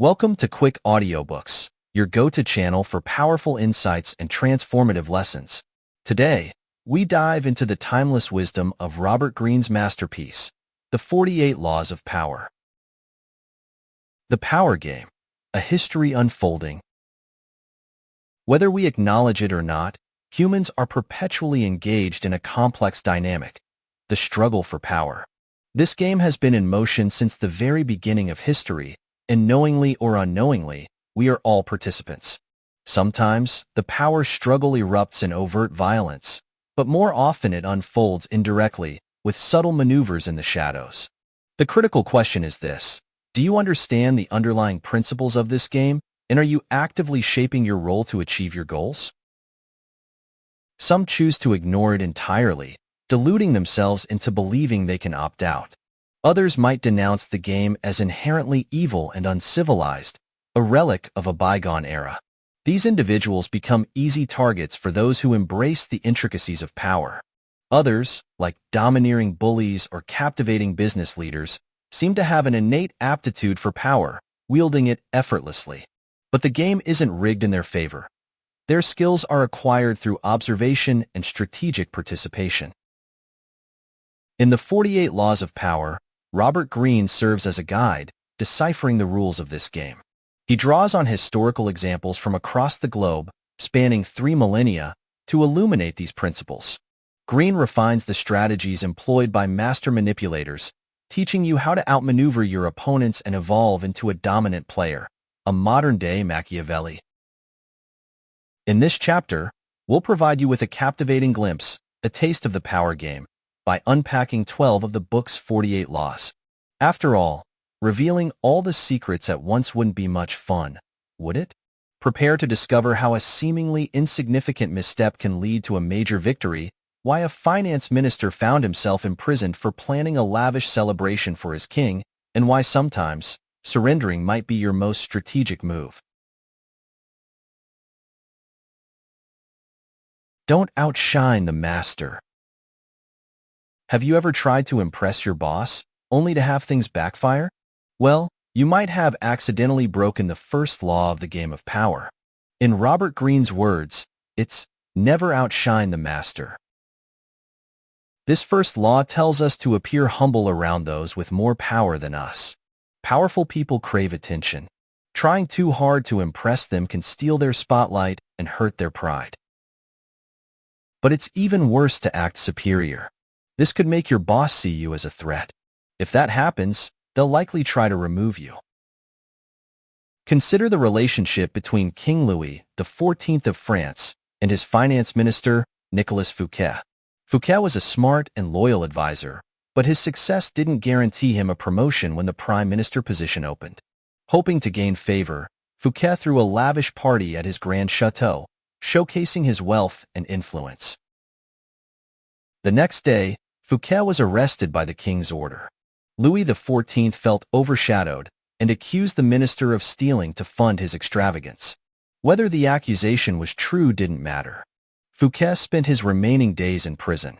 Welcome to Quick Audiobooks, your go-to channel for powerful insights and transformative lessons. Today, we dive into the timeless wisdom of Robert Greene's masterpiece, The 48 Laws of Power. The Power Game, a history unfolding. Whether we acknowledge it or not, humans are perpetually engaged in a complex dynamic, the struggle for power. This game has been in motion since the very beginning of history, and knowingly or unknowingly, we are all participants. Sometimes, the power struggle erupts in overt violence, but more often it unfolds indirectly, with subtle maneuvers in the shadows. The critical question is this: do you understand the underlying principles of this game, and are you actively shaping your role to achieve your goals? Some choose to ignore it entirely, deluding themselves into believing they can opt out. Others might denounce the game as inherently evil and uncivilized, a relic of a bygone era. These individuals become easy targets for those who embrace the intricacies of power. Others, like domineering bullies or captivating business leaders, seem to have an innate aptitude for power, wielding it effortlessly. But the game isn't rigged in their favor. Their skills are acquired through observation and strategic participation. In the 48 Laws of Power, Robert Greene serves as a guide, deciphering the rules of this game. He draws on historical examples from across the globe, spanning 3 millennia, to illuminate these principles. Greene refines the strategies employed by master manipulators, teaching you how to outmaneuver your opponents and evolve into a dominant player, a modern-day Machiavelli. In this chapter, we'll provide you with a captivating glimpse, a taste of the power game, by unpacking 12 of the book's 48 laws. After all, revealing all the secrets at once wouldn't be much fun, would it? Prepare to discover how a seemingly insignificant misstep can lead to a major victory, why a finance minister found himself imprisoned for planning a lavish celebration for his king, and why sometimes surrendering might be your most strategic move. Don't outshine the master. Have you ever tried to impress your boss, only to have things backfire? Well, you might have accidentally broken the first law of the game of power. In Robert Greene's words, it's never outshine the master. This first law tells us to appear humble around those with more power than us. Powerful people crave attention. Trying too hard to impress them can steal their spotlight and hurt their pride. But it's even worse to act superior. This could make your boss see you as a threat. If that happens, they'll likely try to remove you. Consider the relationship between King Louis XIV of France and his finance minister, Nicolas Fouquet. Fouquet was a smart and loyal advisor, but his success didn't guarantee him a promotion when the prime minister position opened. Hoping to gain favor, Fouquet threw a lavish party at his grand chateau, showcasing his wealth and influence. The next day, Fouquet was arrested by the king's order. Louis XIV felt overshadowed and accused the minister of stealing to fund his extravagance. Whether the accusation was true didn't matter. Fouquet spent his remaining days in prison.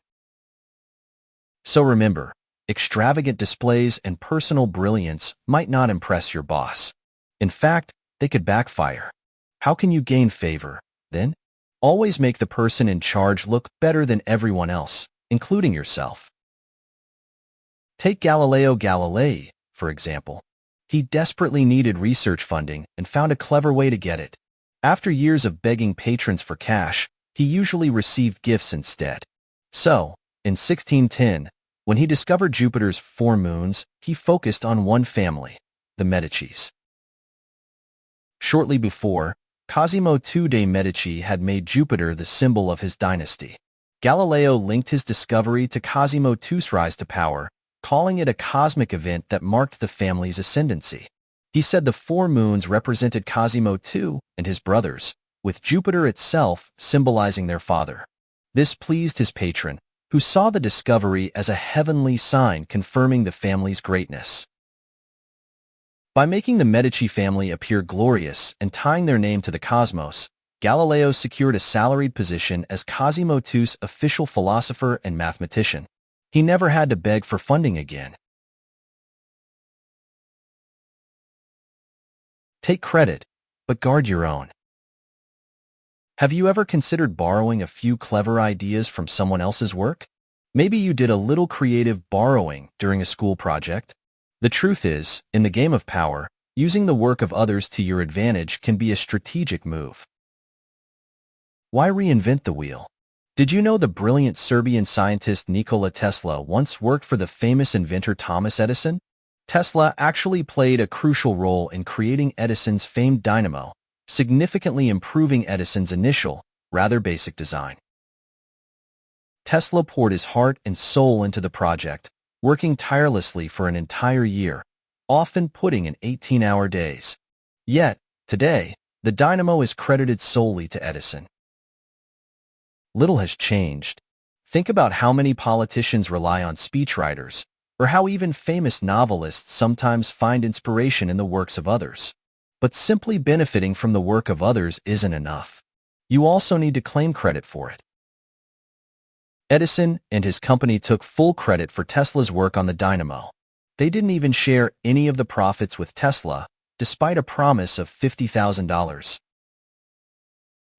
So remember, extravagant displays and personal brilliance might not impress your boss. In fact, they could backfire. How can you gain favor, then? Always make the person in charge look better than everyone else, including yourself. Take Galileo Galilei, for example. He desperately needed research funding and found a clever way to get it. After years of begging patrons for cash, he usually received gifts instead. So, in 1610, when he discovered Jupiter's 4 moons, he focused on one family, the Medicis. Shortly before, Cosimo II de' Medici had made Jupiter the symbol of his dynasty. Galileo linked his discovery to Cosimo II's rise to power, calling it a cosmic event that marked the family's ascendancy. He said the 4 moons represented Cosimo II and his brothers, with Jupiter itself symbolizing their father. This pleased his patron, who saw the discovery as a heavenly sign confirming the family's greatness. By making the Medici family appear glorious and tying their name to the cosmos, Galileo secured a salaried position as Cosimo II's official philosopher and mathematician. He never had to beg for funding again. Take credit, but guard your own. Have you ever considered borrowing a few clever ideas from someone else's work? Maybe you did a little creative borrowing during a school project. The truth is, in the game of power, using the work of others to your advantage can be a strategic move. Why reinvent the wheel? Did you know the brilliant Serbian scientist Nikola Tesla once worked for the famous inventor Thomas Edison? Tesla actually played a crucial role in creating Edison's famed dynamo, significantly improving Edison's initial, rather basic design. Tesla poured his heart and soul into the project, working tirelessly for an entire year, often putting in 18-hour days. Yet, today, the dynamo is credited solely to Edison. Little has changed. Think about how many politicians rely on speechwriters, or how even famous novelists sometimes find inspiration in the works of others. But simply benefiting from the work of others isn't enough. You also need to claim credit for it. Edison and his company took full credit for Tesla's work on the dynamo. They didn't even share any of the profits with Tesla, despite a promise of $50,000.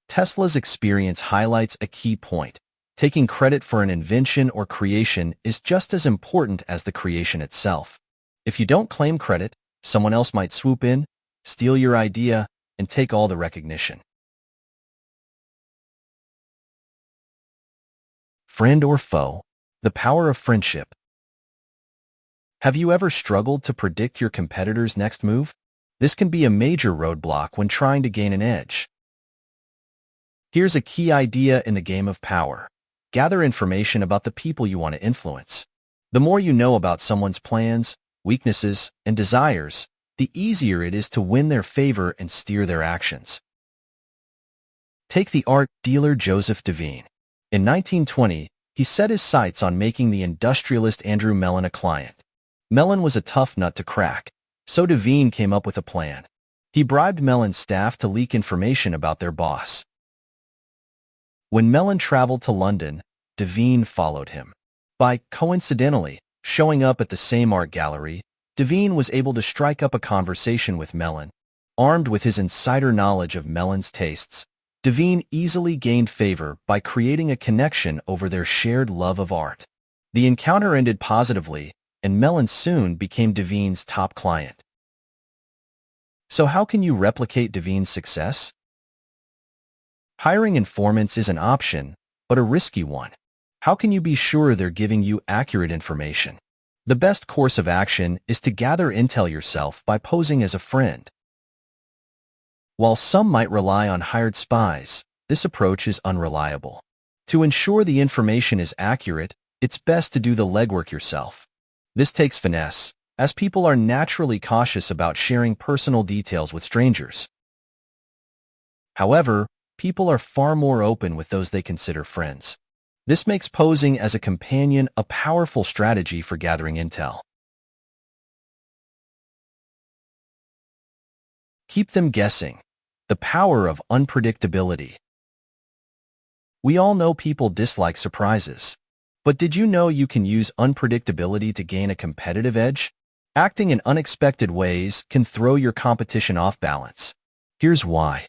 Tesla's experience highlights a key point. Taking credit for an invention or creation is just as important as the creation itself. If you don't claim credit, someone else might swoop in, steal your idea, and take all the recognition. Friend or foe? The power of friendship. Have you ever struggled to predict your competitor's next move? This can be a major roadblock when trying to gain an edge. Here's a key idea in the game of power. Gather information about the people you want to influence. The more you know about someone's plans, weaknesses, and desires, the easier it is to win their favor and steer their actions. Take the art dealer Joseph Devine. In 1920, he set his sights on making the industrialist Andrew Mellon a client. Mellon was a tough nut to crack, so Devine came up with a plan. He bribed Mellon's staff to leak information about their boss. When Mellon traveled to London, Devine followed him. By coincidentally showing up at the same art gallery, Devine was able to strike up a conversation with Mellon. Armed with his insider knowledge of Mellon's tastes, Devine easily gained favor by creating a connection over their shared love of art. The encounter ended positively, and Mellon soon became Devine's top client. So how can you replicate Devine's success? Hiring informants is an option, but a risky one. How can you be sure they're giving you accurate information? The best course of action is to gather intel yourself by posing as a friend. While some might rely on hired spies, this approach is unreliable. To ensure the information is accurate, it's best to do the legwork yourself. This takes finesse, as people are naturally cautious about sharing personal details with strangers. However, people are far more open with those they consider friends. This makes posing as a companion a powerful strategy for gathering intel. Keep them guessing. The power of unpredictability. We all know people dislike surprises. But did you know you can use unpredictability to gain a competitive edge? Acting in unexpected ways can throw your competition off balance. Here's why.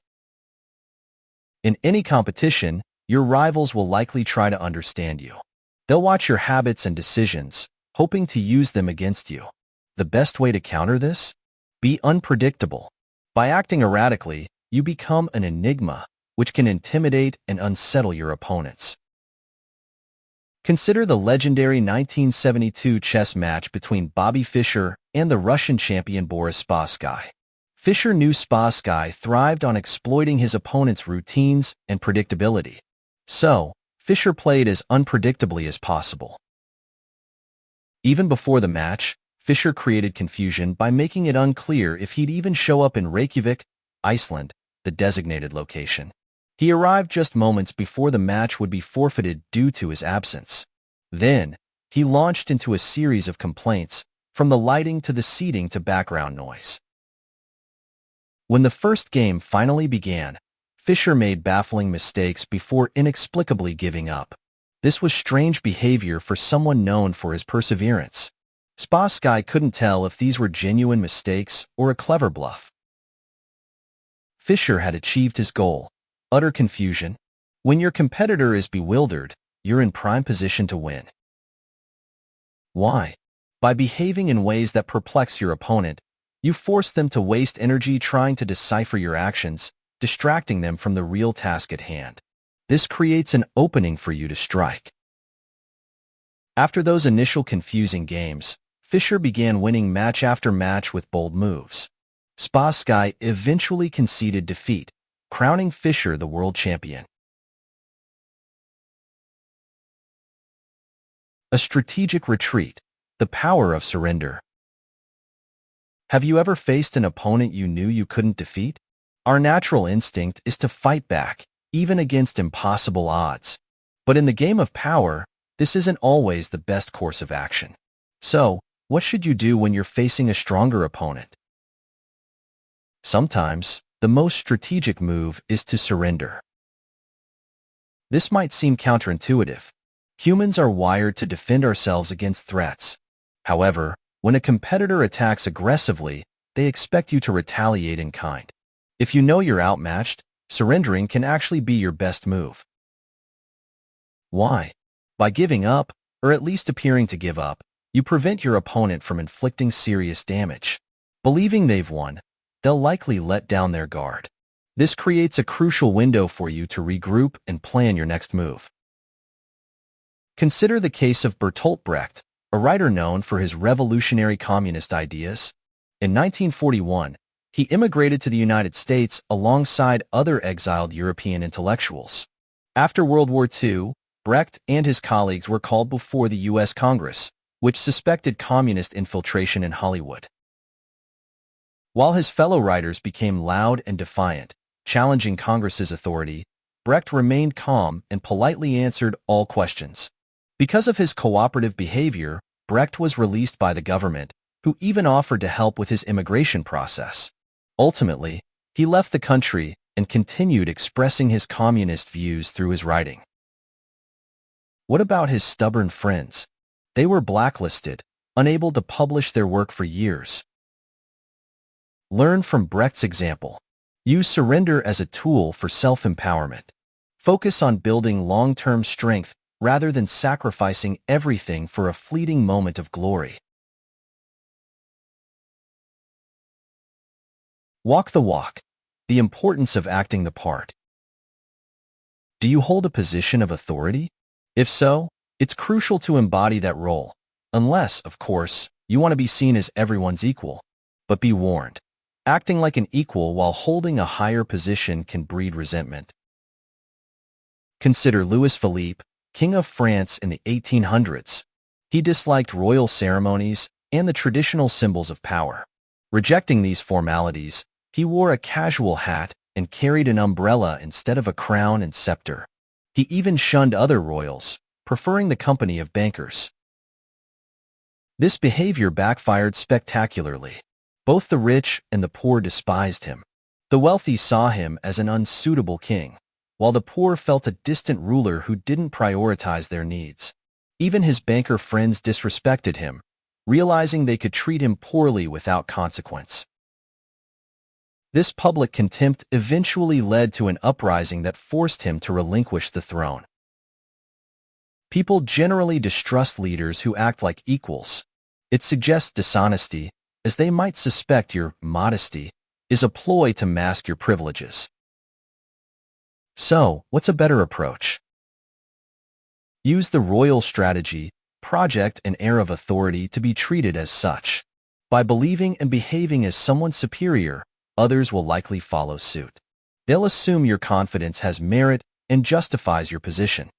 In any competition, your rivals will likely try to understand you. They'll watch your habits and decisions, hoping to use them against you. The best way to counter this? Be unpredictable. By acting erratically, you become an enigma, which can intimidate and unsettle your opponents. Consider the legendary 1972 chess match between Bobby Fischer and the Russian champion Boris Spassky. Fischer knew Spassky thrived on exploiting his opponent's routines and predictability. So, Fischer played as unpredictably as possible. Even before the match, Fischer created confusion by making it unclear if he'd even show up in Reykjavik, Iceland, the designated location. He arrived just moments before the match would be forfeited due to his absence. Then, he launched into a series of complaints, from the lighting to the seating to background noise. When the first game finally began, Fischer made baffling mistakes before inexplicably giving up. This was strange behavior for someone known for his perseverance. Spassky couldn't tell if these were genuine mistakes or a clever bluff. Fisher had achieved his goal: utter confusion. When your competitor is bewildered, you're in prime position to win. Why? By behaving in ways that perplex your opponent, you force them to waste energy trying to decipher your actions, distracting them from the real task at hand. This creates an opening for you to strike. After those initial confusing games, Fisher began winning match after match with bold moves. Spassky eventually conceded defeat, crowning Fisher the world champion. A strategic retreat, the power of surrender. Have you ever faced an opponent you knew you couldn't defeat? Our natural instinct is to fight back, even against impossible odds. But in the game of power, this isn't always the best course of action. So, what should you do when you're facing a stronger opponent? Sometimes, the most strategic move is to surrender. This might seem counterintuitive. Humans are wired to defend ourselves against threats. However, when a competitor attacks aggressively, they expect you to retaliate in kind. If you know you're outmatched, surrendering can actually be your best move. Why? By giving up, or at least appearing to give up, you prevent your opponent from inflicting serious damage. Believing they've won, they'll likely let down their guard. This creates a crucial window for you to regroup and plan your next move. Consider the case of Bertolt Brecht, a writer known for his revolutionary communist ideas. In 1941, he immigrated to the United States alongside other exiled European intellectuals. After World War II, Brecht and his colleagues were called before the U.S. Congress, which suspected communist infiltration in Hollywood. While his fellow writers became loud and defiant, challenging Congress's authority, Brecht remained calm and politely answered all questions. Because of his cooperative behavior, Brecht was released by the government, who even offered to help with his immigration process. Ultimately, he left the country and continued expressing his communist views through his writing. What about his stubborn friends? They were blacklisted, unable to publish their work for years. Learn from Brecht's example. Use surrender as a tool for self-empowerment. Focus on building long-term strength rather than sacrificing everything for a fleeting moment of glory. Walk the walk. The importance of acting the part. Do you hold a position of authority? If so, it's crucial to embody that role, unless, of course, you want to be seen as everyone's equal. But be warned, acting like an equal while holding a higher position can breed resentment. Consider Louis Philippe, King of France in the 1800s. He disliked royal ceremonies and the traditional symbols of power. Rejecting these formalities, he wore a casual hat and carried an umbrella instead of a crown and scepter. He even shunned other royals, preferring the company of bankers. This behavior backfired spectacularly. Both the rich and the poor despised him. The wealthy saw him as an unsuitable king, while the poor felt a distant ruler who didn't prioritize their needs. Even his banker friends disrespected him, realizing they could treat him poorly without consequence. This public contempt eventually led to an uprising that forced him to relinquish the throne. People generally distrust leaders who act like equals. It suggests dishonesty, as they might suspect your modesty is a ploy to mask your privileges. So, what's a better approach? Use the royal strategy, project an air of authority to be treated as such. By believing and behaving as someone superior, others will likely follow suit. They'll assume your confidence has merit and justifies your position.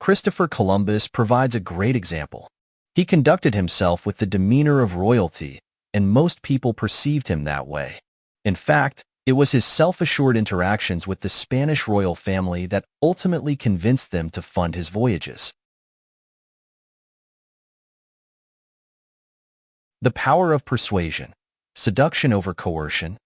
Christopher Columbus provides a great example. He conducted himself with the demeanor of royalty, and most people perceived him that way. In fact, it was his self-assured interactions with the Spanish royal family that ultimately convinced them to fund his voyages. The power of persuasion. Seduction over coercion.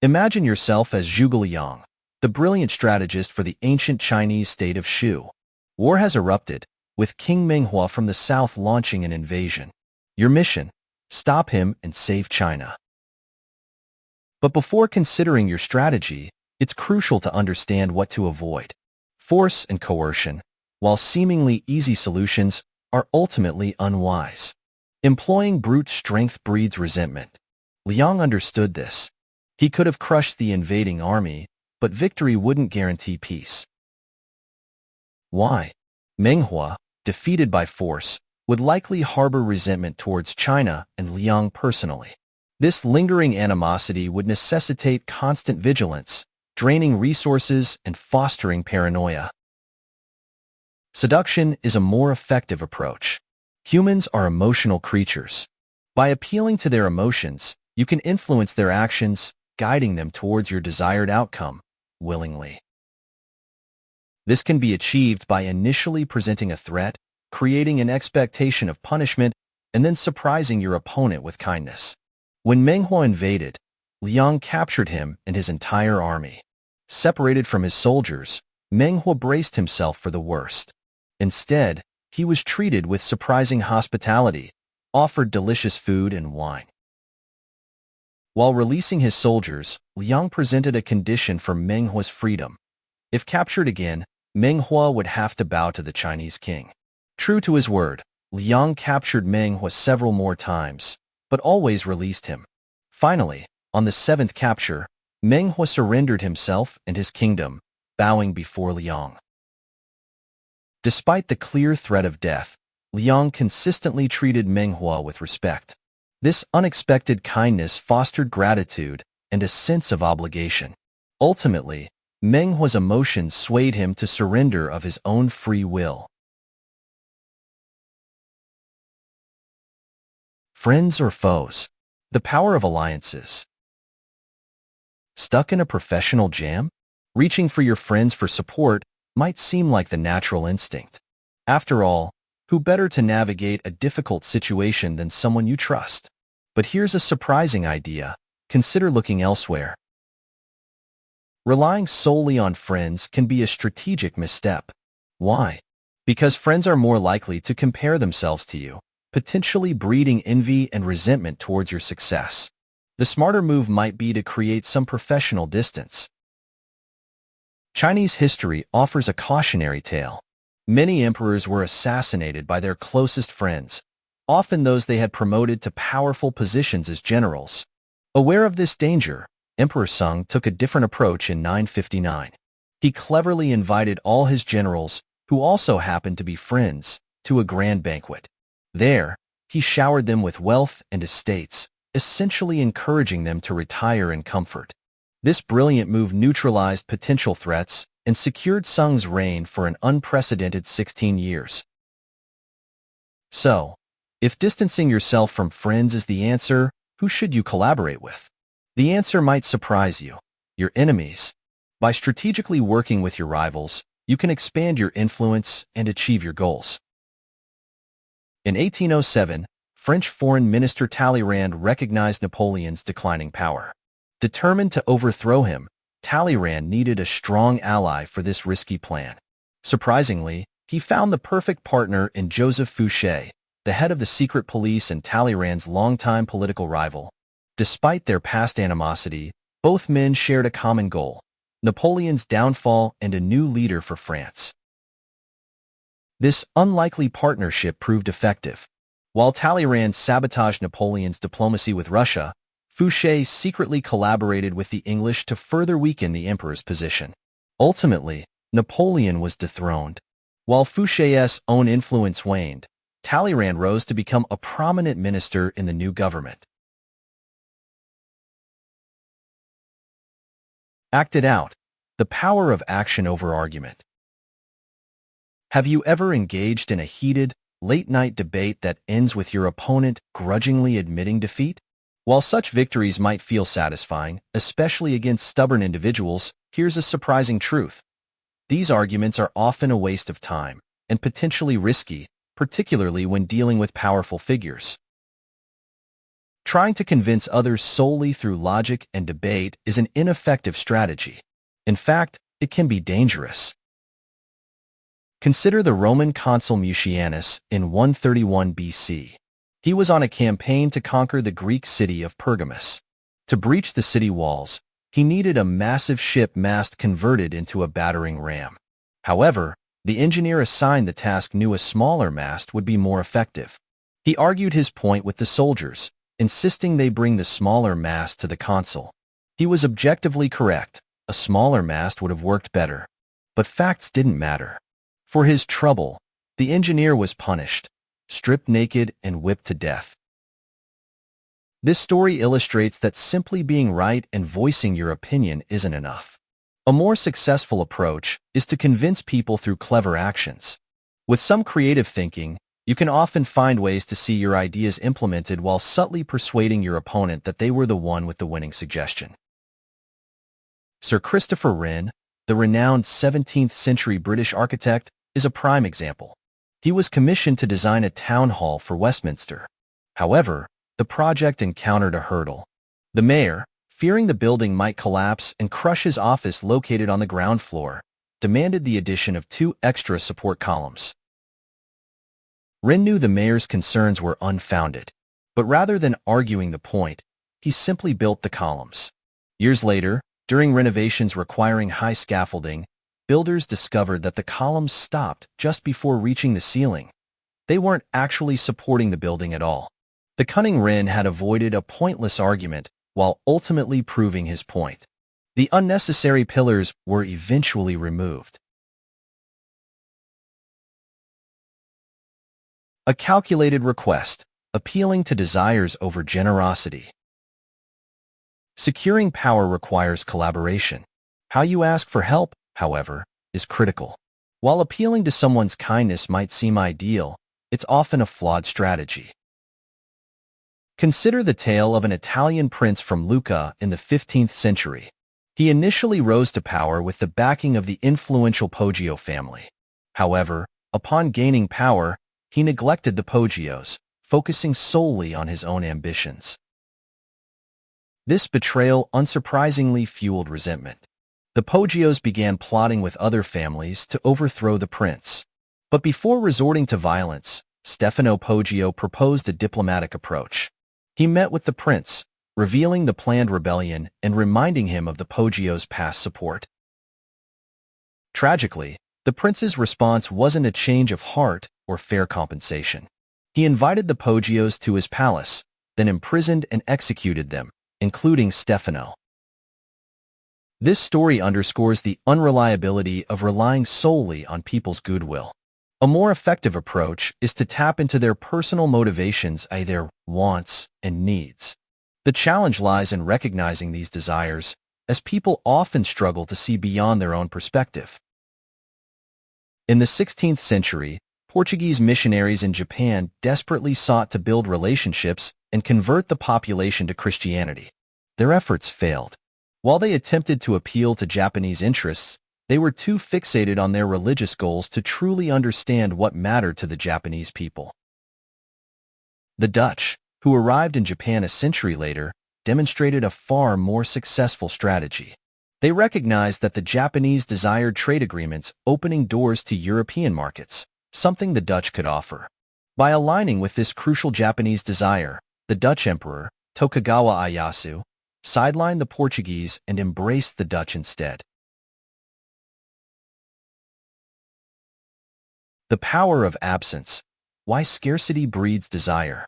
Imagine yourself as Zhuge Liang, the brilliant strategist for the ancient Chinese state of Shu. War has erupted, with King Menghua from the south launching an invasion. Your mission? Stop him and save China. But before considering your strategy, it's crucial to understand what to avoid. Force and coercion, while seemingly easy solutions, are ultimately unwise. Employing brute strength breeds resentment. Liang understood this. He could have crushed the invading army, but victory wouldn't guarantee peace. Why? Menghua, defeated by force, would likely harbor resentment towards China and Liang personally. This lingering animosity would necessitate constant vigilance, draining resources and fostering paranoia. Seduction is a more effective approach. Humans are emotional creatures. By appealing to their emotions, you can influence their actions, guiding them towards your desired outcome, willingly. This can be achieved by initially presenting a threat, creating an expectation of punishment, and then surprising your opponent with kindness. When Menghua invaded, Liang captured him and his entire army. Separated from his soldiers, Menghua braced himself for the worst. Instead, he was treated with surprising hospitality, offered delicious food and wine. While releasing his soldiers, Liang presented a condition for Menghua's freedom. If captured again, Menghua would have to bow to the Chinese king. True to his word, Liang captured Menghua several more times, but always released him. Finally, on the seventh capture, Menghua surrendered himself and his kingdom, bowing before Liang. Despite the clear threat of death, Liang consistently treated Menghua with respect. This unexpected kindness fostered gratitude and a sense of obligation. Ultimately, Menghua's emotions swayed him to surrender of his own free will. Friends or foes? The power of alliances. Stuck in a professional jam? Reaching for your friends for support might seem like the natural instinct. After all, who better to navigate a difficult situation than someone you trust? But here's a surprising idea. Consider looking elsewhere. Relying solely on friends can be a strategic misstep. Why? Because friends are more likely to compare themselves to you, potentially breeding envy and resentment towards your success. The smarter move might be to create some professional distance. Chinese history offers a cautionary tale. Many emperors were assassinated by their closest friends, often those they had promoted to powerful positions as generals. Aware of this danger, Emperor Sung took a different approach in 959. He cleverly invited all his generals, who also happened to be friends, to a grand banquet. There, he showered them with wealth and estates, essentially encouraging them to retire in comfort. This brilliant move neutralized potential threats and secured Sung's reign for an unprecedented 16 years. So, if distancing yourself from friends is the answer, who should you collaborate with? The answer might surprise you: your enemies. By strategically working with your rivals, you can expand your influence and achieve your goals. In 1807, French Foreign Minister Talleyrand recognized Napoleon's declining power. Determined to overthrow him, Talleyrand needed a strong ally for this risky plan. Surprisingly, he found the perfect partner in Joseph Fouché, the head of the secret police and Talleyrand's longtime political rival. Despite their past animosity, both men shared a common goal: Napoleon's downfall and a new leader for France. This unlikely partnership proved effective. While Talleyrand sabotaged Napoleon's diplomacy with Russia, Fouché secretly collaborated with the English to further weaken the emperor's position. Ultimately, Napoleon was dethroned. While Fouché's own influence waned, Talleyrand rose to become a prominent minister in the new government. Acted out: the power of action over argument. Have you ever engaged in a heated, late-night debate that ends with your opponent grudgingly admitting defeat? While such victories might feel satisfying, especially against stubborn individuals, here's a surprising truth. These arguments are often a waste of time and potentially risky, particularly when dealing with powerful figures. Trying to convince others solely through logic and debate is an ineffective strategy. In fact, it can be dangerous. Consider the Roman consul Mucianus in 131 BC. He was on a campaign to conquer the Greek city of Pergamus. To breach the city walls, he needed a massive ship mast converted into a battering ram. However, the engineer assigned the task knew a smaller mast would be more effective. He argued his point with the soldiers, insisting they bring the smaller mast to the consul. He was objectively correct. A smaller mast would have worked better. But facts didn't matter. For his trouble, the engineer was punished, stripped naked and whipped to death. This story illustrates that simply being right and voicing your opinion isn't enough. A more successful approach is to convince people through clever actions. With some creative thinking, you can often find ways to see your ideas implemented while subtly persuading your opponent that they were the one with the winning suggestion. Sir Christopher Wren, the renowned 17th-century British architect, is a prime example. He was commissioned to design a town hall for Westminster. However, the project encountered a hurdle. The mayor, fearing the building might collapse and crush his office located on the ground floor, demanded the addition of 2 extra support columns. Wren knew the mayor's concerns were unfounded, but rather than arguing the point, he simply built the columns. Years later, during renovations requiring high scaffolding, builders discovered that the columns stopped just before reaching the ceiling. They weren't actually supporting the building at all. The cunning Wren had avoided a pointless argument while ultimately proving his point. The unnecessary pillars were eventually removed. A calculated request, appealing to desires over generosity. Securing power requires collaboration. How you ask for help, however, is critical. While appealing to someone's kindness might seem ideal, it's often a flawed strategy. Consider the tale of an Italian prince from Lucca in the 15th century. He initially rose to power with the backing of the influential Poggio family. However, upon gaining power, he neglected the Poggios, focusing solely on his own ambitions. This betrayal unsurprisingly fueled resentment. The Poggios began plotting with other families to overthrow the prince. But before resorting to violence, Stefano Poggio proposed a diplomatic approach. He met with the prince, revealing the planned rebellion and reminding him of the Poggios' past support. Tragically, the prince's response wasn't a change of heart or fair compensation. He invited the Poggios to his palace, then imprisoned and executed them, including Stefano. This story underscores the unreliability of relying solely on people's goodwill. A more effective approach is to tap into their personal motivations, their wants and needs. The challenge lies in recognizing these desires, as people often struggle to see beyond their own perspective. In the 16th century, Portuguese missionaries in Japan desperately sought to build relationships and convert the population to Christianity. Their efforts failed. While they attempted to appeal to Japanese interests, they were too fixated on their religious goals to truly understand what mattered to the Japanese people. The Dutch, who arrived in Japan a century later, demonstrated a far more successful strategy. They recognized that the Japanese desired trade agreements opening doors to European markets, something the Dutch could offer. By aligning with this crucial Japanese desire, the Dutch emperor, Tokugawa Ieyasu, sidelined the Portuguese and embraced the Dutch instead. The power of absence. Why scarcity breeds desire.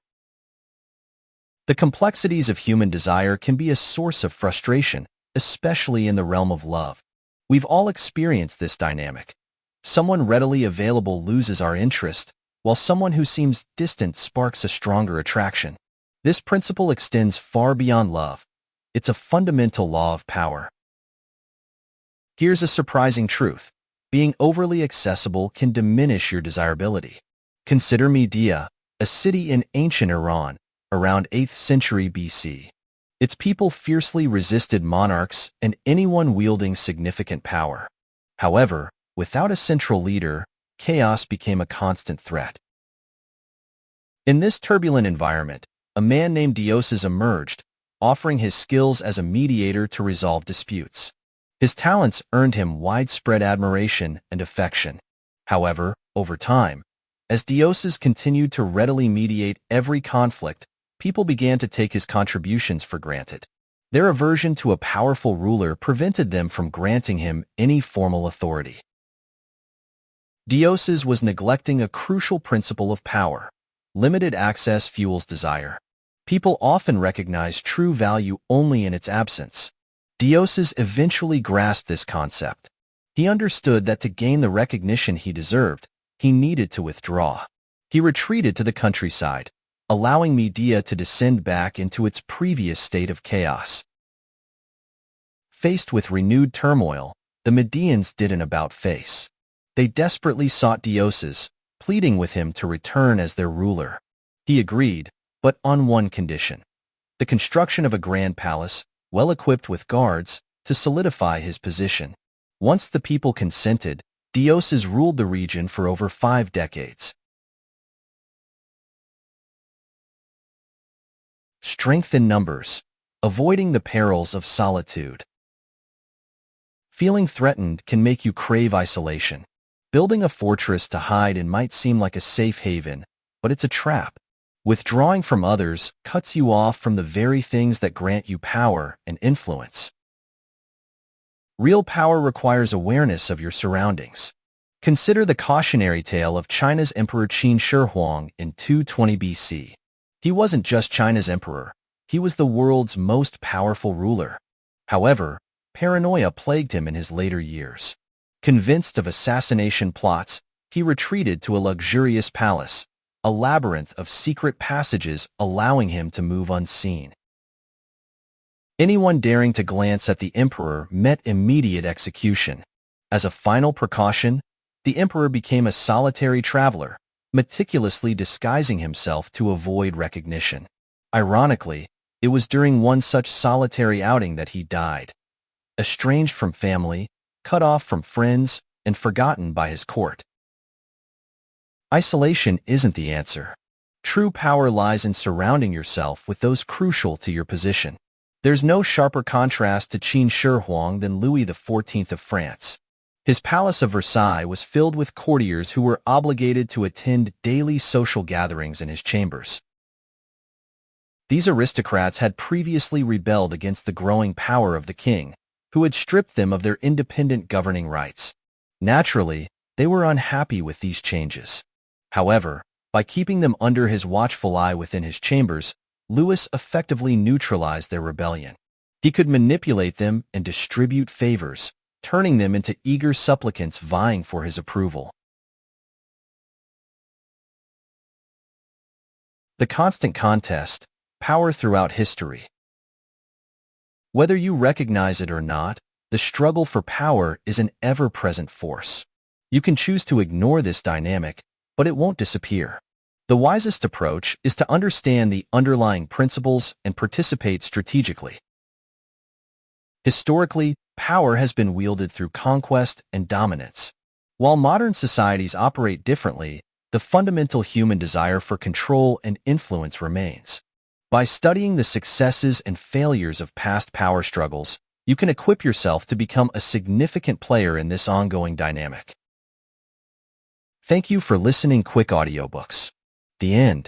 The complexities of human desire can be a source of frustration, especially in the realm of love. We've all experienced this dynamic. Someone readily available loses our interest, while someone who seems distant sparks a stronger attraction. This principle extends far beyond love. It's a fundamental law of power. Here's a surprising truth. Being overly accessible can diminish your desirability. Consider Media, a city in ancient Iran, around 8th century BC. Its people fiercely resisted monarchs and anyone wielding significant power. However, without a central leader, chaos became a constant threat. In this turbulent environment, a man named Dioses emerged, offering his skills as a mediator to resolve disputes. His talents earned him widespread admiration and affection. However, over time, as Dioses continued to readily mediate every conflict, people began to take his contributions for granted. Their aversion to a powerful ruler prevented them from granting him any formal authority. Dioses was neglecting a crucial principle of power. Limited access fuels desire. People often recognize true value only in its absence. Dioses eventually grasped this concept. He understood that to gain the recognition he deserved, he needed to withdraw. He retreated to the countryside, allowing Media to descend back into its previous state of chaos. Faced with renewed turmoil, the Medians did an about-face. They desperately sought Dioses, pleading with him to return as their ruler. He agreed, but on one condition: the construction of a grand palace, well-equipped with guards, to solidify his position. Once the people consented, Dioses ruled the region for over 5 decades. Strength in numbers. Avoiding the perils of solitude. Feeling threatened can make you crave isolation. Building a fortress to hide in might seem like a safe haven, but it's a trap. Withdrawing from others cuts you off from the very things that grant you power and influence. Real power requires awareness of your surroundings. Consider the cautionary tale of China's Emperor Qin Shi Huang in 220 BC. He wasn't just China's emperor, he was the world's most powerful ruler. However, paranoia plagued him in his later years. Convinced of assassination plots, he retreated to a luxurious palace, a labyrinth of secret passages allowing him to move unseen. Anyone daring to glance at the emperor met immediate execution. As a final precaution, the emperor became a solitary traveler, meticulously disguising himself to avoid recognition. Ironically, it was during one such solitary outing that he died. Estranged from family, cut off from friends, and forgotten by his court. Isolation isn't the answer. True power lies in surrounding yourself with those crucial to your position. There's no sharper contrast to Qin Shi Huang than Louis XIV of France. His palace of Versailles was filled with courtiers who were obligated to attend daily social gatherings in his chambers. These aristocrats had previously rebelled against the growing power of the king, who had stripped them of their independent governing rights. Naturally, they were unhappy with these changes. However, by keeping them under his watchful eye within his chambers, Louis effectively neutralized their rebellion. He could manipulate them and distribute favors, turning them into eager supplicants vying for his approval. The constant contest, power throughout history. Whether you recognize it or not, the struggle for power is an ever-present force. You can choose to ignore this dynamic, but it won't disappear. The wisest approach is to understand the underlying principles and participate strategically. Historically, power has been wielded through conquest and dominance. While modern societies operate differently, the fundamental human desire for control and influence remains. By studying the successes and failures of past power struggles, you can equip yourself to become a significant player in this ongoing dynamic. Thank you for listening. Quick audiobooks. The end.